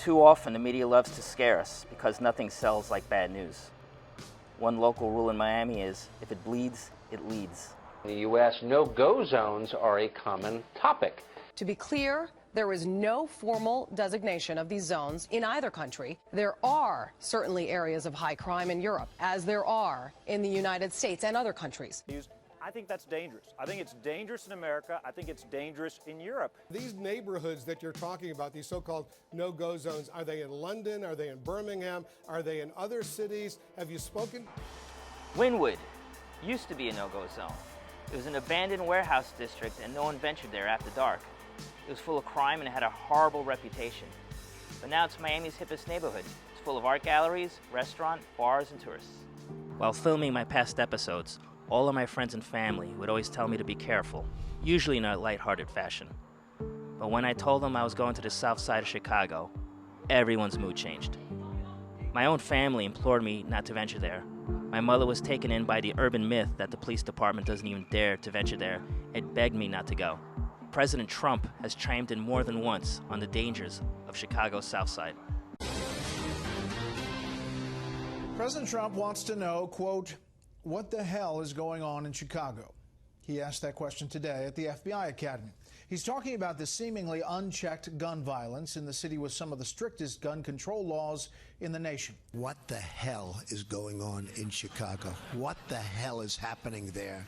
Too often the media loves to scare us because nothing sells like bad news. One local rule in Miami is, if it bleeds, it leads. In the U.S., no-go zones are a common topic. To be clear, there is no formal designation of these zones in either country. There are certainly areas of high crime in Europe, as there are in the United States and other countries. I think that's dangerous. I think it's dangerous in America. I think it's dangerous in Europe. These neighborhoods that you're talking about, these so-called no-go zones, are they in London? Are they in Birmingham? Are they in other cities? Have you spoken? Wynwood used to be a no-go zone. It was an abandoned warehouse district and no one ventured there after dark. It was full of crime and it had a horrible reputation. But now it's Miami's hippest neighborhood. It's full of art galleries, restaurants, bars, and tourists. While filming my past episodes, all of my friends and family would always tell me to be careful, usually in a lighthearted fashion. But when I told them I was going to the south side of Chicago, everyone's mood changed. My own family implored me not to venture there. My mother was taken in by the urban myth that the police department doesn't even dare to venture there and begged me not to go. President Trump has chimed in more than once on the dangers of Chicago's south side. President Trump wants to know, quote, what the hell is going on in Chicago? He asked that question today at the FBI Academy. He's talking about the seemingly unchecked gun violence in the city with some of the strictest gun control laws in the nation. What the hell is going on in Chicago? What the hell is happening there?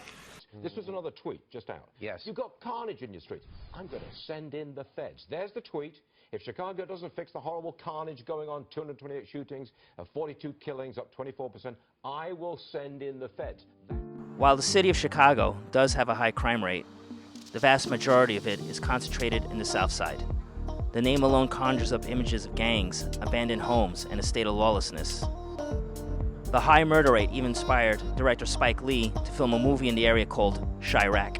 This was another tweet just out. Yes. You've got carnage in your streets. I'm going to send in the feds. There's the tweet. If Chicago doesn't fix the horrible carnage going on, 228 shootings, 42 killings, up 24%, I will send in the feds. While the city of Chicago does have a high crime rate, the vast majority of it is concentrated in the south side. The name alone conjures up images of gangs, abandoned homes, and a state of lawlessness. The high murder rate even inspired director Spike Lee to film a movie in the area called Chirac.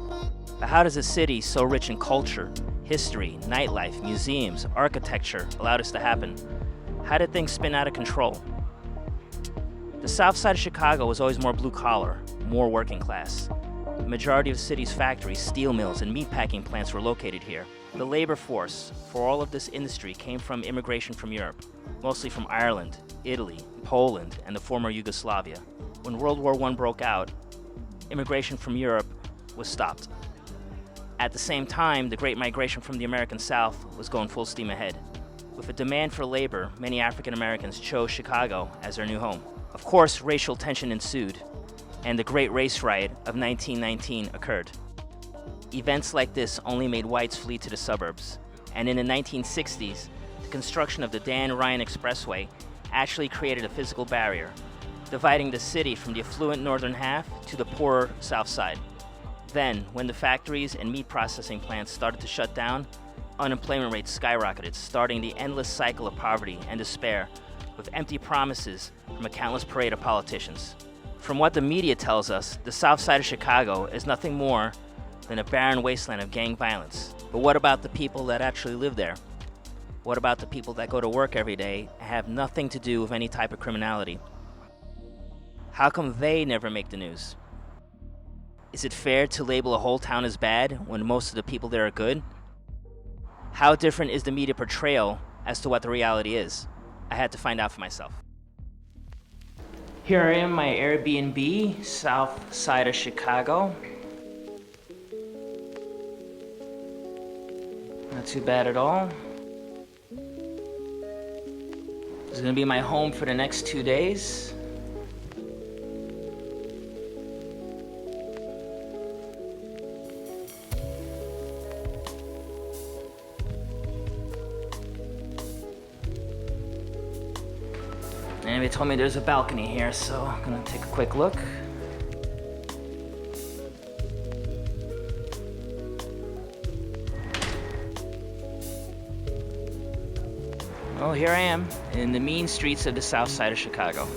But how does a city so rich in culture, history, nightlife, museums, architecture allow this to happen? How did things spin out of control? The south side of Chicago was always more blue-collar, more working class. The majority of the city's factories, steel mills, and meatpacking plants were located here. The labor force for all of this industry came from immigration from Europe, mostly from Ireland, Italy, Poland, and the former Yugoslavia. When World War I broke out, immigration from Europe was stopped. At the same time, the Great Migration from the American South was going full steam ahead. With a demand for labor, many African Americans chose Chicago as their new home. Of course, racial tension ensued, and the Great Race Riot of 1919 occurred. Events like this only made whites flee to the suburbs, and in the 1960s, the construction of the Dan Ryan Expressway actually created a physical barrier, dividing the city from the affluent northern half to the poorer south side. Then, when the factories and meat processing plants started to shut down, unemployment rates skyrocketed, starting the endless cycle of poverty and despair with empty promises from a countless parade of politicians. From what the media tells us, the south side of Chicago is nothing more than a barren wasteland of gang violence. But what about the people that actually live there? What about the people that go to work every day and have nothing to do with any type of criminality? How come they never make the news? Is it fair to label a whole town as bad when most of the people there are good? How different is the media portrayal as to what the reality is? I had to find out for myself. Here I am, my Airbnb, south side of Chicago. Not too bad at all. This is gonna be my home for the next 2 days. And they told me there's a balcony here, so I'm gonna take a quick look. Well, here I am in the mean streets of the south side of Chicago.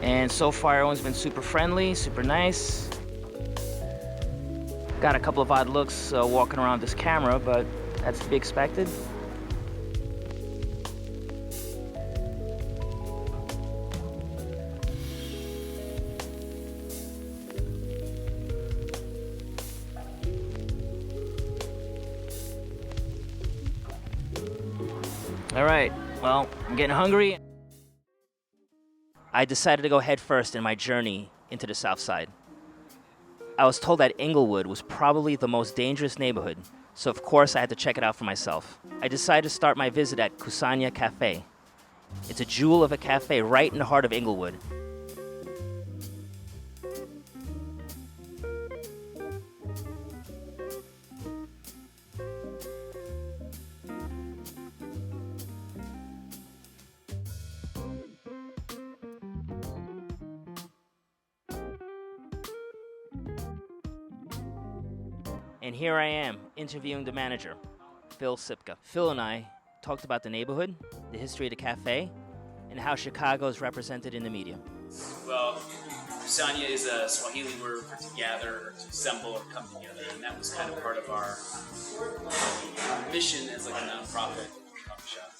And so far, everyone's been super friendly, super nice. Got a couple of odd looks walking around this camera, but that's to be expected. All right, well, I'm getting hungry. I decided to go head first in my journey into the South Side. I was told that Inglewood was probably the most dangerous neighborhood, so of course I had to check it out for myself. I decided to start my visit at Sonia Cafe. It's a jewel of a cafe right in the heart of Inglewood. And here I am, interviewing the manager, Phil Sipka. Phil and I talked about the neighborhood, the history of the cafe, and how Chicago is represented in the media. Well, Sonia is a Swahili word for to gather, or to assemble, or come together, and that was kind of part of our mission as like a nonprofit coffee shop.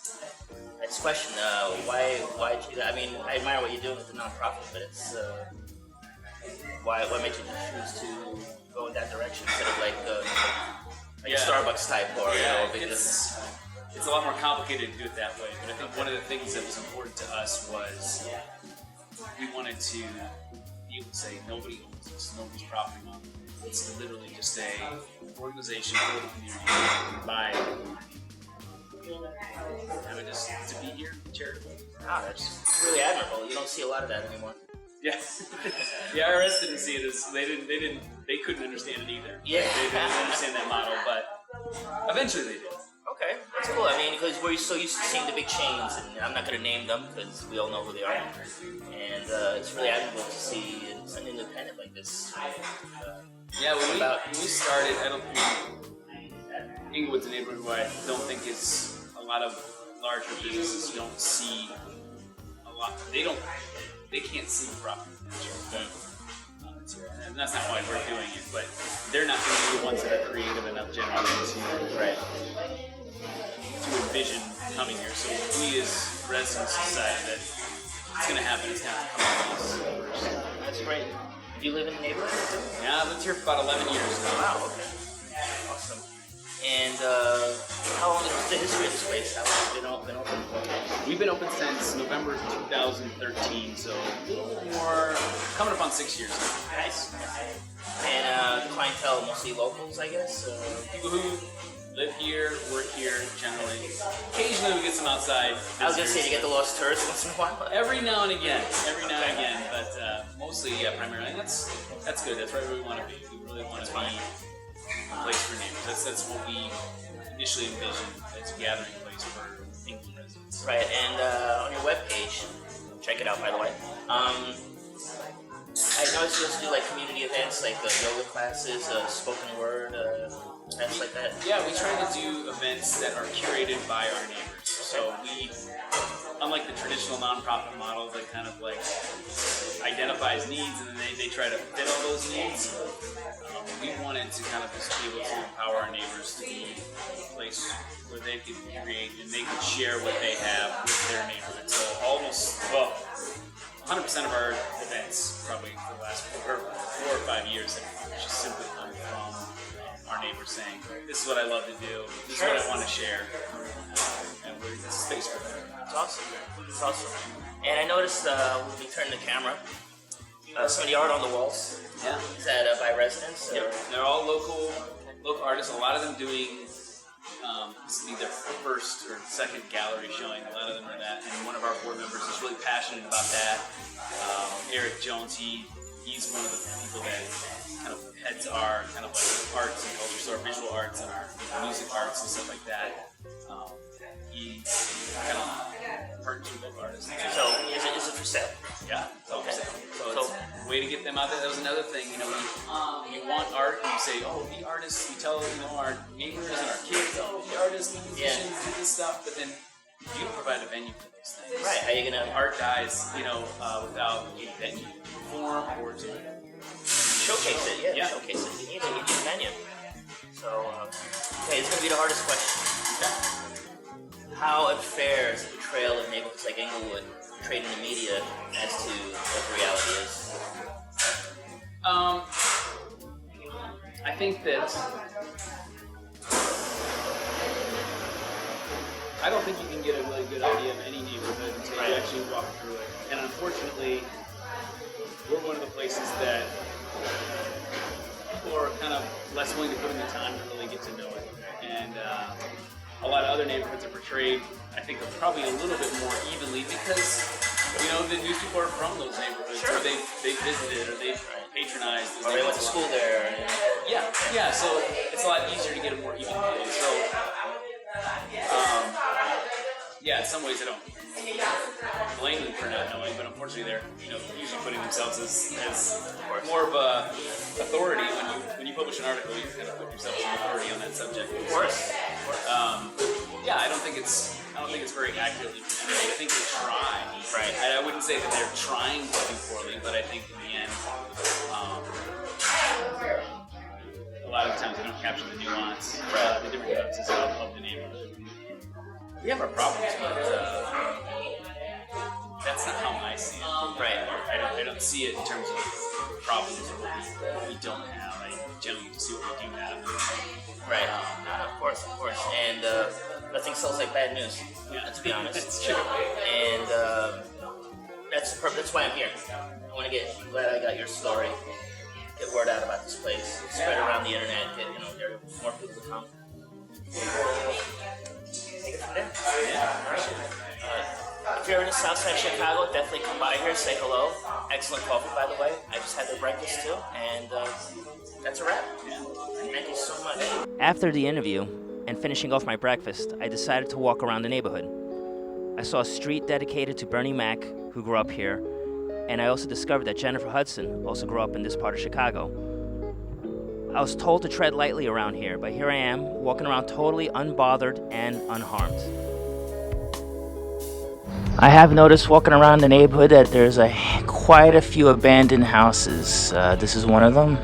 Next question, why did you do that? I mean, I admire what you're doing with the nonprofit, but it's, what made you choose to go in that direction instead of like a Starbucks type or it's a lot more complicated to do it that way. But I think one of the things that was important to us was we wanted to be able to say nobody owns this, nobody's profiting on it. It's literally just a organization for the community by having just to be here, charitable. Wow, that's really admirable. You don't see a lot of that anymore. Yeah, the IRS didn't see it as they couldn't understand it either. Yeah, they didn't understand that model, but eventually they did. Okay, that's cool. I mean, because we're so used to seeing the big chains, and I'm not going to name them because we all know who they are. And it's really admirable to see an independent like this. Yeah, when we started, I don't think Inglewood's a neighborhood who I don't think is a lot of larger businesses. You don't see a lot. They can't see the profit potential. And that's not why we're doing it, but they're not going to be the ones that are creative enough generally to envision coming here. So we as residents decided that it's going to happen. It's going to have to come from us first. That's great. Do you live in the neighborhood? Yeah, I've lived here for about 11 years now. Wow, okay. Awesome. And how long is the history of this place? How long has it been open for? We've been open since November 2013, so a little more, coming up on 6 years now. Nice. And the clientele, mostly locals, I guess? People who live here, work here, generally. Occasionally we get some outside visitors. I was going to say, you get the lost tourists once in a while? Every now and again, but mostly, primarily. And that's good, that's right where we want to be. We really want to be a place for neighbors. That's what we initially envisioned as a gathering place for England residents. Right, and on your webpage, check it out by the way, I noticed you also do like community events like yoga classes, spoken word, events like that. Yeah, we try to do events that are curated by our neighbors. So we, unlike the traditional nonprofit model that kind of like identifies needs and then they try to fit all those needs, we wanted to kind of just be able to empower our neighbors to be a place where they could create and they could share what they have with their neighborhood. So 100% of our events, probably for the last 4 or 5 years, have just simply come from our neighbors saying, this is what I love to do, this is what I want to share, and we're in this space for them. It's awesome. It's awesome. And I noticed when we turned the camera, some of the art on the walls. Yeah. Is that by residents? Yep. They're all local artists. A lot of them doing this will be their first or second gallery showing. A lot of them are that, and one of our board members is really passionate about that. Eric Jones, he's one of the people that kind of heads our kind of like arts and culture, so our visual arts and our music arts and stuff like that. He kind of partners with both artists. So is it for sale? Yeah, it's all for sale. So it's a way to get them out there. That was another thing, you want art, and you say, the artists, you tell, our neighbors and our kids, the artists, the musicians, do this stuff, but then you provide a venue for those things. Right, how are you going to... Art dies, without a venue to perform or to... Showcase it, yeah. Showcase it. You need a venue. So, okay, it's going to be the hardest question. Okay. How unfair is the portrayal of neighborhoods like Inglewood portrayed in the media as to what the reality is? I think that I don't think you can get a really good idea of any neighborhood until you actually walk through it. And unfortunately, we're one of the places that people are kind of less willing to put in the time to really get to know it. And a lot of other neighborhoods are portrayed, I think, probably a little bit more evenly because, you know, the news people are from those neighborhoods, or they visited, or they've patronized. Or they went to school there. Yeah, so it's a lot easier to get a more even feel. So, yeah, in some ways I don't blame them for not knowing, but unfortunately they're, you know, usually putting themselves as more of a authority. When you publish an article, you kind of put yourself as an authority on that subject. Of course. Yeah, I don't think it's very accurately portrayed. I think they try. Right. I wouldn't say that they're trying to do poorly, but I think in the end, a lot of times they don't capture the nuance, the different nuances of the neighborhood. We have our problems, but that's not how I see it. Right. I don't see it in terms of problems or what we don't have. I generally get to see what we do have. Right. Of course. And nothing sells like bad news. Yeah. To be honest. It's true. And that's why I'm here. I'm glad I got your story. Get word out about this place. Spread around the internet. Get there are more people to come. Take it from there. If you're in the south side of Chicago, definitely come by here, say hello. Excellent coffee, by the way. I just had their breakfast too, and that's a wrap. Thank you so much. After the interview and finishing off my breakfast, I decided to walk around the neighborhood. I saw a street dedicated to Bernie Mac, who grew up here, and I also discovered that Jennifer Hudson also grew up in this part of Chicago. I was told to tread lightly around here, but here I am, walking around totally unbothered and unharmed. I have noticed walking around the neighborhood that there's quite a few abandoned houses. This is one of them.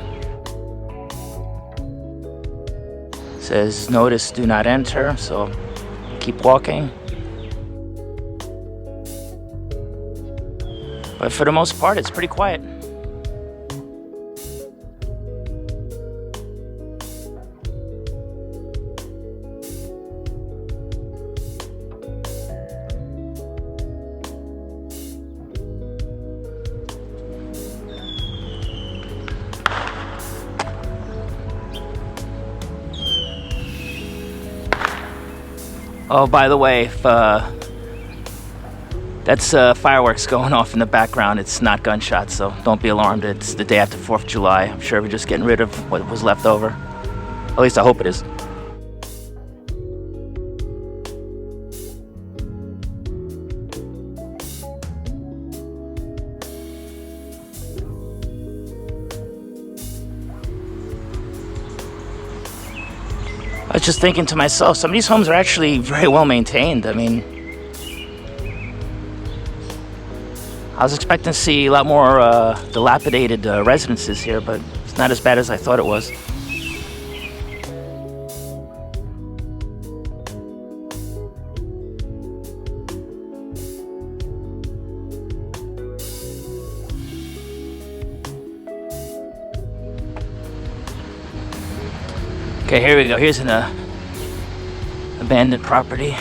It says, notice, do not enter, so keep walking. But for the most part, it's pretty quiet. Oh, by the way, if that's fireworks going off in the background, it's not gunshots, so don't be alarmed. It's the day after 4th of July. I'm sure we're just getting rid of what was left over. At least I hope it is. I was just thinking to myself, some of these homes are actually very well maintained. I mean, I was expecting to see a lot more dilapidated residences here, but it's not as bad as I thought it was. Okay, here we go. Here's an abandoned property.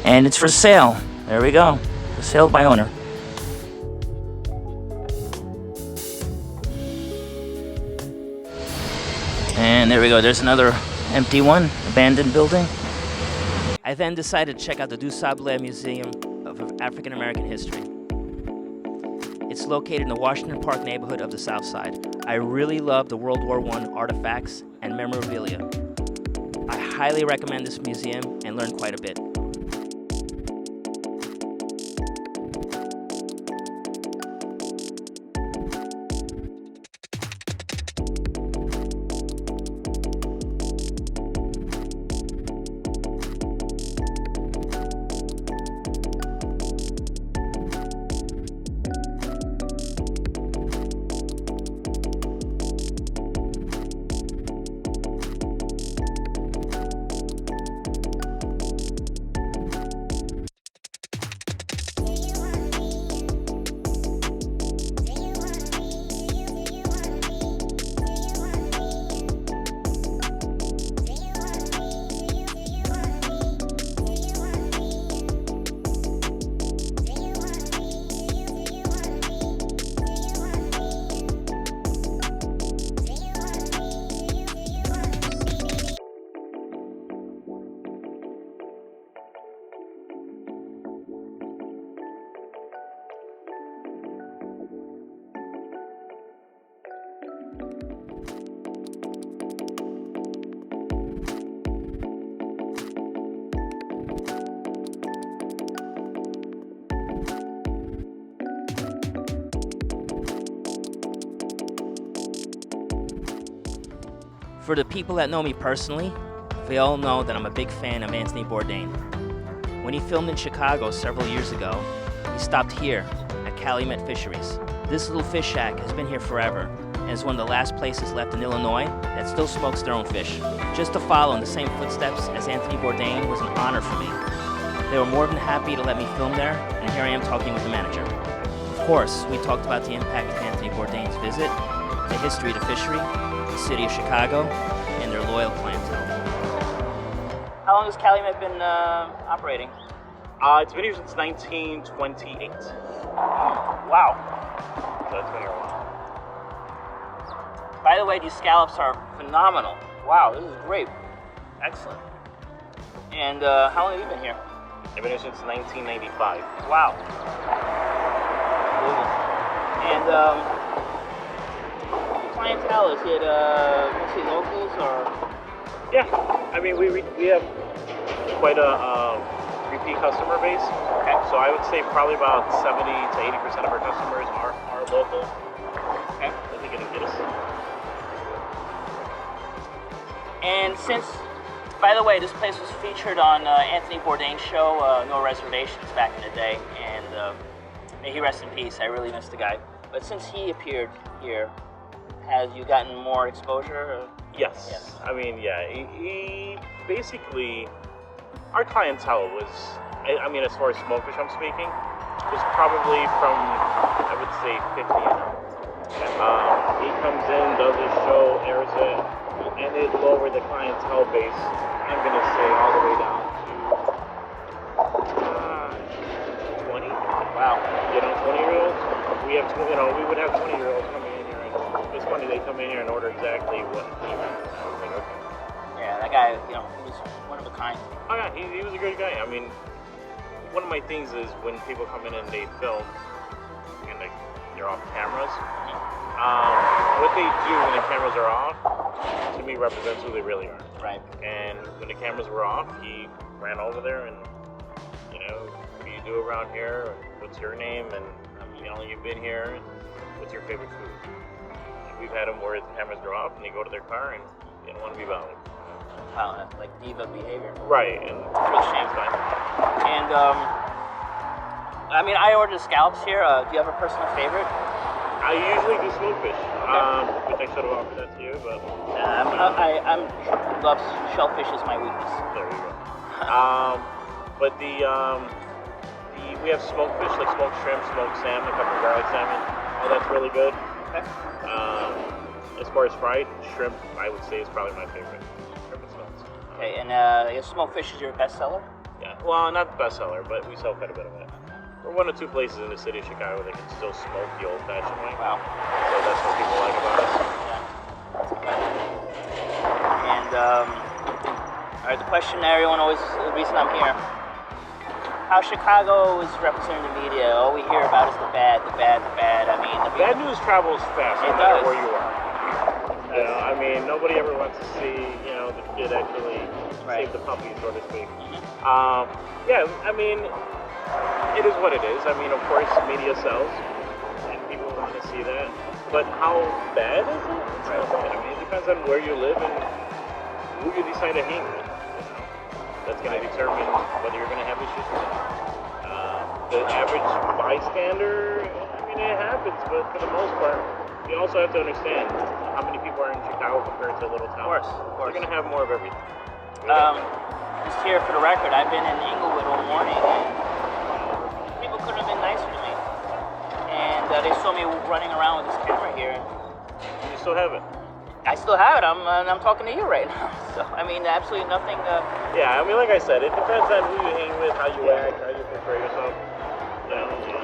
And it's for sale. There we go. For sale by owner. And there we go. There's another empty one, abandoned building. I then decided to check out the DuSable Museum of African American History. It's located in the Washington Park neighborhood of the South Side. I really love the World War I artifacts and memorabilia. I highly recommend this museum and learn quite a bit. For the people that know me personally, they all know that I'm a big fan of Anthony Bourdain. When he filmed in Chicago several years ago, he stopped here at Calumet Fisheries. This little fish shack has been here forever and is one of the last places left in Illinois that still smokes their own fish. Just to follow in the same footsteps as Anthony Bourdain was an honor for me. They were more than happy to let me film there, and here I am talking with the manager. Of course, we talked about the impact of Anthony Bourdain's visit, the history of the fishery, the city of Chicago, and their loyal clientele. How long has Calumet been operating? It's been here since 1928. Wow. So it's been here a while. By the way, these scallops are phenomenal. Wow, this is great. Excellent. And how long have you been here? I've been here since 1995. Wow. And clientele, is it mostly locals or? Yeah, I mean we have quite a repeat customer base. Okay. So I would say probably about 70 to 80% of our customers are local. Okay. I think it'll get us. And since, by the way, this place was featured on Anthony Bourdain's show, No Reservations, back in the day, and may he rest in peace. I really missed the guy. But since he appeared here, has you gotten more exposure? Yes. Yes. I mean, yeah. He basically, our clientele was, I mean, as far as smokefish I'm speaking, was probably from, I would say, 50 and up. He comes in, does his show, airs it, and it lowered the clientele base, I'm going to say, all the way down to 20. Wow. 20-year-olds. We have, we would have 20-year-olds coming in here, and it's funny, they come in here and order exactly what he wants. I was like, okay. Yeah, that guy, he was one of a kind. Oh yeah, he was a great guy. I mean, one of my things is when people come in and they film, and they're off cameras, what they do when the cameras are off, to me, represents who they really are. Right. And when the cameras were off, he ran over there and, what do you do around here? What's your name? And how long you've been here? And what's your favorite food? And we've had them where the cameras are off and they go to their car and they don't want to be bothered. Wow, that's like diva behavior. Right, and it's real shame. And I mean, I ordered scallops here. Do you have a personal favorite? I usually do smokefish, which I should have offered that to you, but I'm love shellfish is my weakness. There you go. But we have smokefish like smoked shrimp, smoked salmon, a couple of garlic salmon. Oh, that's really good. Okay. As far as fried shrimp, I would say is probably my favorite. Shrimp and smoked. Okay, and smoked fish is your best seller? Yeah. Well, not the best seller, but we sell quite a bit of it. We're one of two places in the city of Chicago that can still smoke the old-fashioned way. Wow. So that's what people like about us. Yeah. And all right, the question everyone always, the reason I'm here, how Chicago is represented in the media. All we hear about is the bad, the bad, the bad. I mean, bad news travels fast, no matter where you are. I mean, nobody ever wants to see, the kid actually save the puppy, so to speak. Yeah, I mean, it is what it is. I mean, of course, media sells, and people want to see that. But how bad is it? It's not bad. I mean, it depends on where you live and who you decide to hang with. That's going to determine whether you're going to have issues with it. The average bystander, I mean, it happens, but for the most part, you also have to understand how many people are in Chicago compared to a little town. Of course. You're going to have more of everything. Just here for the record, I've been in Inglewood all morning, and people couldn't have been nicer to me. And they saw me running around with this camera here. And you still have it? I still have it. I'm talking to you right now. So, I mean, absolutely nothing. Yeah, I mean, like I said, it depends on who you hang with, how you act, how you portray yourself.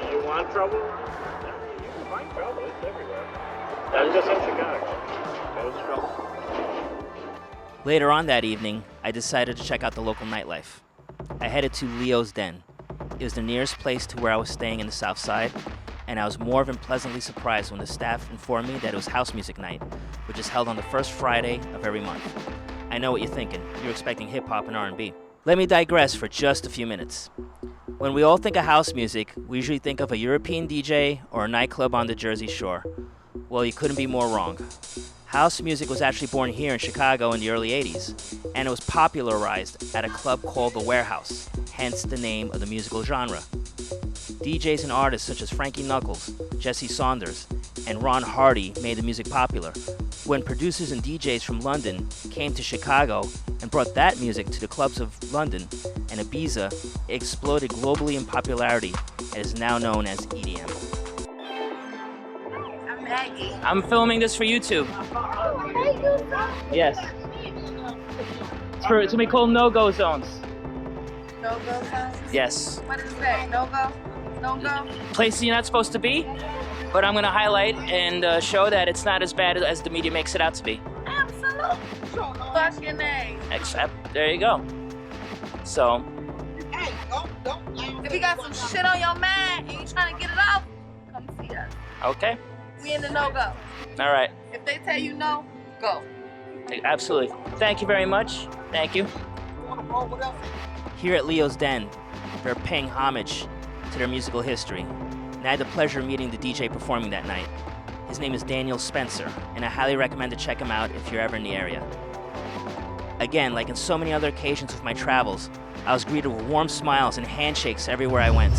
You want trouble? You can find trouble. It's everywhere. Not just in Chicago. There's trouble. Later on that evening, I decided to check out the local nightlife. I headed to Leo's Den. It was the nearest place to where I was staying in the South Side, and I was more than pleasantly surprised when the staff informed me that it was house music night, which is held on the first Friday of every month. I know what you're thinking. You're expecting hip-hop and R&B. Let me digress for just a few minutes. When we all think of house music, we usually think of a European DJ or a nightclub on the Jersey Shore. Well, you couldn't be more wrong. House music was actually born here in Chicago in the early 80s, and it was popularized at a club called The Warehouse, hence the name of the musical genre. DJs and artists such as Frankie Knuckles, Jesse Saunders, and Ron Hardy made the music popular. When producers and DJs from London came to Chicago and brought that music to the clubs of London and Ibiza, it exploded globally in popularity and is now known as EDM. I'm Maggie. I'm filming this for YouTube. Yes. It's going to be called NoGoZones. NoGoZones? Yes. What is that? No-go? No-go? Places you're not supposed to be, but I'm going to highlight and show that it's not as bad as the media makes it out to be. Absolutely. Fuck your name. Except, there you go. So. If you got some shit on your mind and you trying to get it off, come see us. Okay. We in the no-go. All right. If they tell you no, go. Absolutely. Thank you very much. Thank you. Here at Leo's Den, they're paying homage to their musical history. And I had the pleasure of meeting the DJ performing that night. His name is Daniel Spencer, and I highly recommend to check him out if you're ever in the area. Again, like in so many other occasions of my travels, I was greeted with warm smiles and handshakes everywhere I went.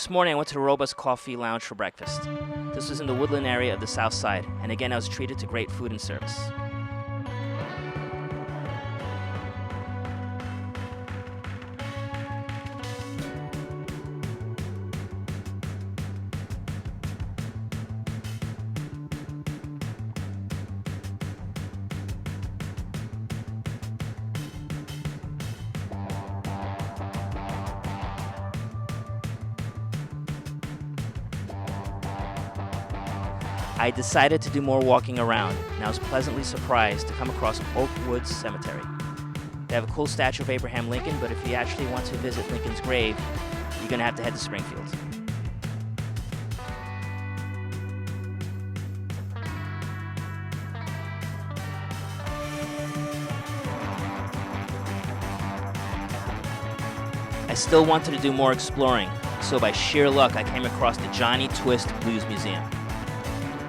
next morning, I went to the Robust Coffee Lounge for breakfast. This was in the Woodland area of the South Side, and again, I was treated to great food and service. I decided to do more walking around, and I was pleasantly surprised to come across Oak Woods Cemetery. They have a cool statue of Abraham Lincoln, but if you actually want to visit Lincoln's grave, you're going to have to head to Springfield. I still wanted to do more exploring, so by sheer luck I came across the Johnny Twist Blues Museum.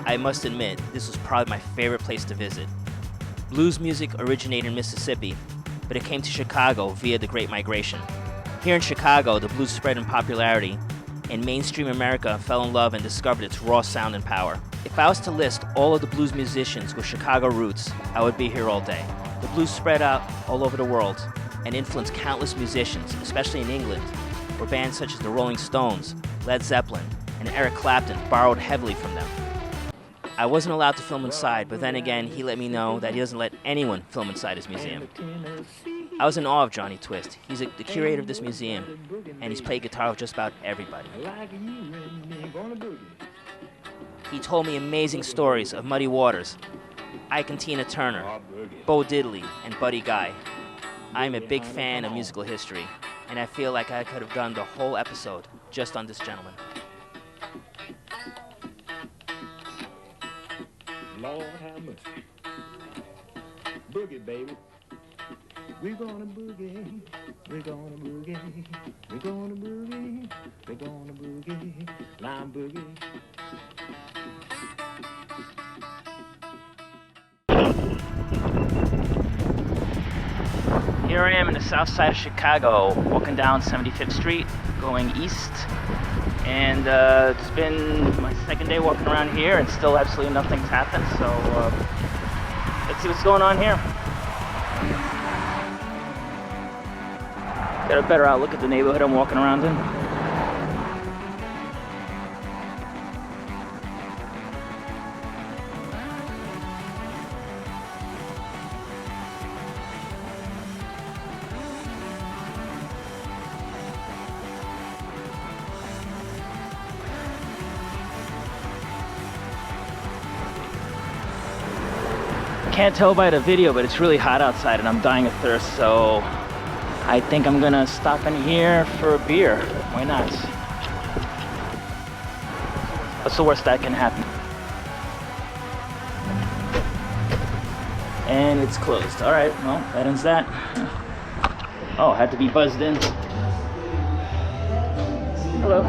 I must admit, this was probably my favorite place to visit. Blues music originated in Mississippi, but it came to Chicago via the Great Migration. Here in Chicago, the blues spread in popularity, and mainstream America fell in love and discovered its raw sound and power. If I was to list all of the blues musicians with Chicago roots, I would be here all day. The blues spread out all over the world and influenced countless musicians, especially in England, where bands such as the Rolling Stones, Led Zeppelin, and Eric Clapton borrowed heavily from them. I wasn't allowed to film inside, but then again, he let me know that he doesn't let anyone film inside his museum. I was in awe of Johnny Twist. He's the curator of this museum, and he's played guitar with just about everybody. He told me amazing stories of Muddy Waters, Ike and Tina Turner, Bo Diddley, and Buddy Guy. I'm a big fan of musical history, and I feel like I could have done the whole episode just on this gentleman. Lord have mercy. Boogie, baby. We're gonna boogie. We're gonna boogie. We're gonna boogie. We're gonna boogie. Line boogie. Here I am in the south side of Chicago, walking down 75th Street, going east. And it's been my second day walking around here, and still absolutely nothing's happened, so let's see what's going on here. Got a better outlook at the neighborhood I'm walking around in. Can't tell by the video, but it's really hot outside and I'm dying of thirst, so I think I'm gonna stop in here for a beer. Why not? What's the worst that can happen? And it's closed. All right, well, that ends that. Oh, had to be buzzed in. Hello.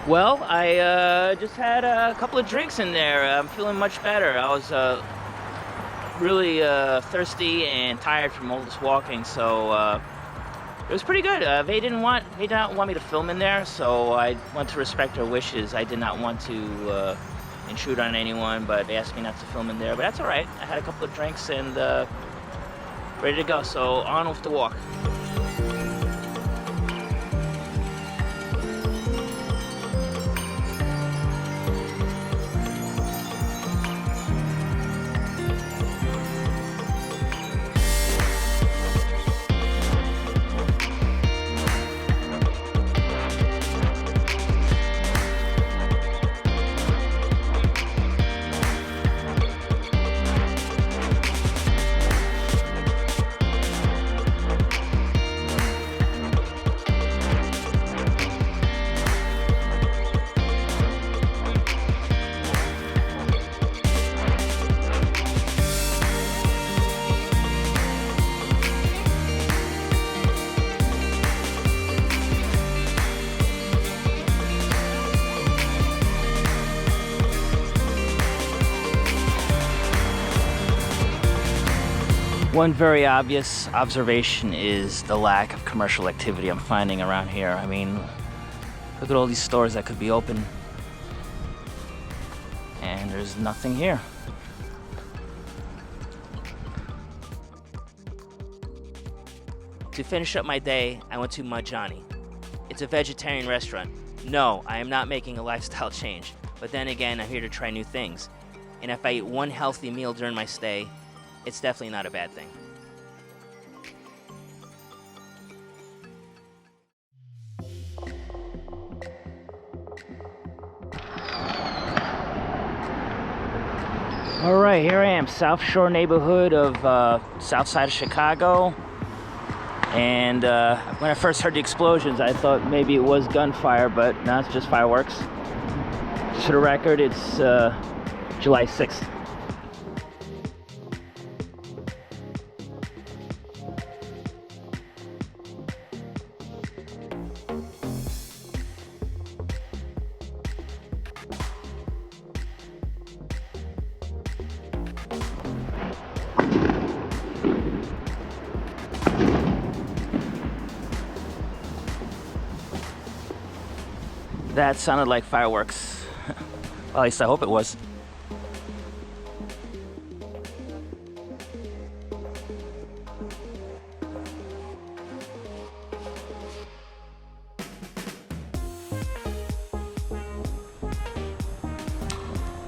Well, I just had a couple of drinks in there. I'm feeling much better. I was really thirsty and tired from all this walking, so it was pretty good. They did not want me to film in there, so I want to respect their wishes. I did not want to intrude on anyone, but they asked me not to film in there. But that's all right. I had a couple of drinks and ready to go. So on with the walk. One very obvious observation is the lack of commercial activity I'm finding around here. I mean, look at all these stores that could be open, and there's nothing here. To finish up my day, I went to Majani. It's a vegetarian restaurant. No, I am not making a lifestyle change, but then again, I'm here to try new things. And if I eat one healthy meal during my stay, it's definitely not a bad thing. All right, here I am, South Shore neighborhood of south side of Chicago. And when I first heard the explosions, I thought maybe it was gunfire, but no, it's just fireworks. Just for the record, it's July 6th. That sounded like fireworks. Well, at least I hope it was.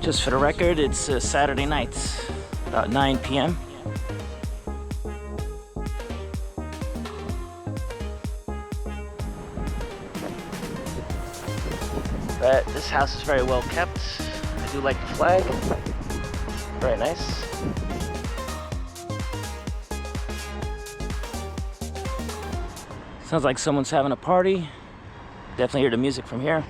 Just for the record, it's Saturday night, about 9 p.m. But this house is very well kept. I do like the flag. Very nice. Sounds like someone's having a party. Definitely hear the music from here.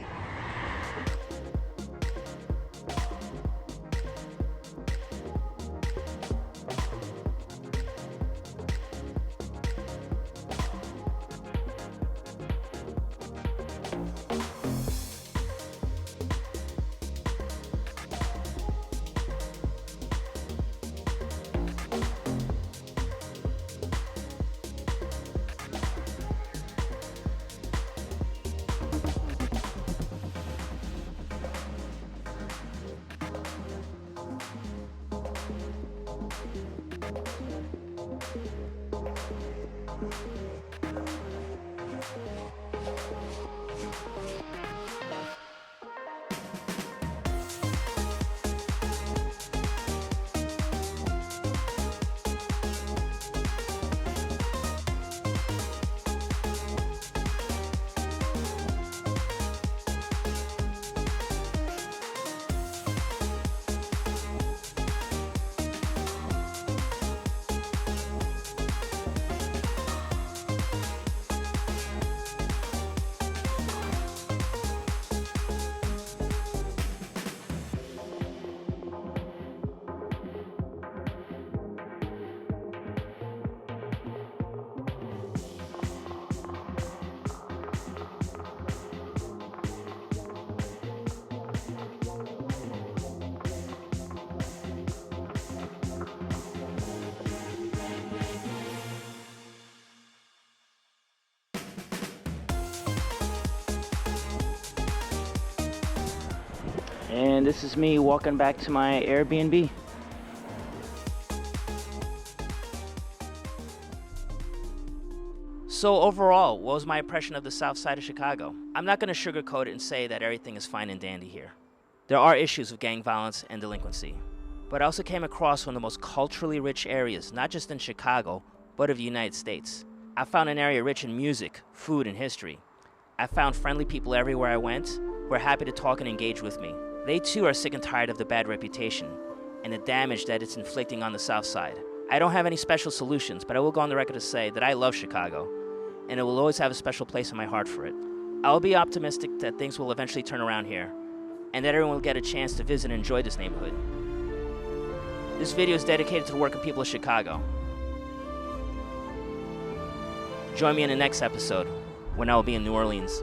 And this is me walking back to my Airbnb. So overall, what was my impression of the south side of Chicago? I'm not going to sugarcoat it and say that everything is fine and dandy here. There are issues of gang violence and delinquency. But I also came across one of the most culturally rich areas, not just in Chicago, but of the United States. I found an area rich in music, food, and history. I found friendly people everywhere I went who were happy to talk and engage with me. They too are sick and tired of the bad reputation and the damage that it's inflicting on the South Side. I don't have any special solutions, but I will go on the record to say that I love Chicago, and it will always have a special place in my heart for it. I'll be optimistic that things will eventually turn around here, and that everyone will get a chance to visit and enjoy this neighborhood. This video is dedicated to the working people of Chicago. Join me in the next episode, when I will be in New Orleans.